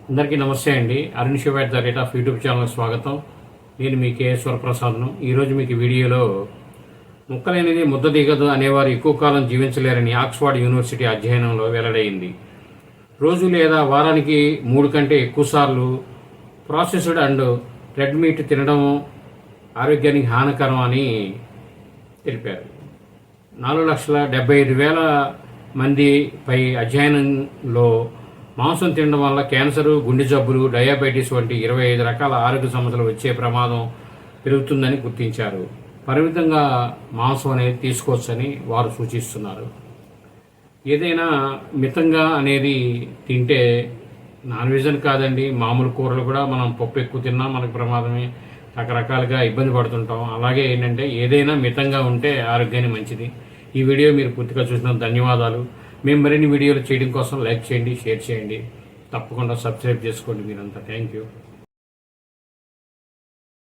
అందరికీ నమస్తే అండి. Arun Shiva the rate of YouTube channel స్వాగతం. నేను మీ కేఎస్వర ప్రసాద్ను. ఈరోజు మీకు వీడియోలో ముక్కలేనిది ముద్ద దిగదు అనేవారు ఎక్కువ కాలం జీవించలేరని ఆక్స్ఫర్డ్ యూనివర్సిటీ అధ్యయనంలో వెల్లడైంది. రోజు లేదా వారానికి 3 కంటే ఎక్కువసార్లు ప్రాసెస్డ్ అండ్ రెడ్ మీట్ తినడం ఆరోగ్యానికి హానికరం అని తెలిపారు. 4,75,000 మంది పై అధ్యయనంలో మాంసం తినడం వల్ల క్యాన్సరు, గుండె జబ్బులు, డయాబెటీస్ వంటి 25 రకాల ఆరోగ్య సమస్యలు వచ్చే ప్రమాదం పెరుగుతుందని గుర్తించారు. పరిమితంగా మాంసం అనేది తీసుకోవచ్చని వారు సూచిస్తున్నారు. ఏదైనా మితంగా అనేది తింటే నాన్ వెజ్ అని కాదండి, మామూలు కూరలు కూడా మనం పప్పు ఎక్కువ తిన్నా మనకు ప్రమాదమే. రకరకాలుగా ఇబ్బంది పడుతుంటాం. అలాగే ఏంటంటే ఏదైనా మితంగా ఉంటే ఆరోగ్యానికి మంచిది. ఈ వీడియో మీరు పూర్తిగా చూసినందుకు ధన్యవాదాలు. మేము మరిన్ని వీడియోలు చేయడం కోసం లైక్ చేయండి, షేర్ చేయండి, తప్పకుండా సబ్స్క్రైబ్ చేసుకోండి మీరంతా. Thank you.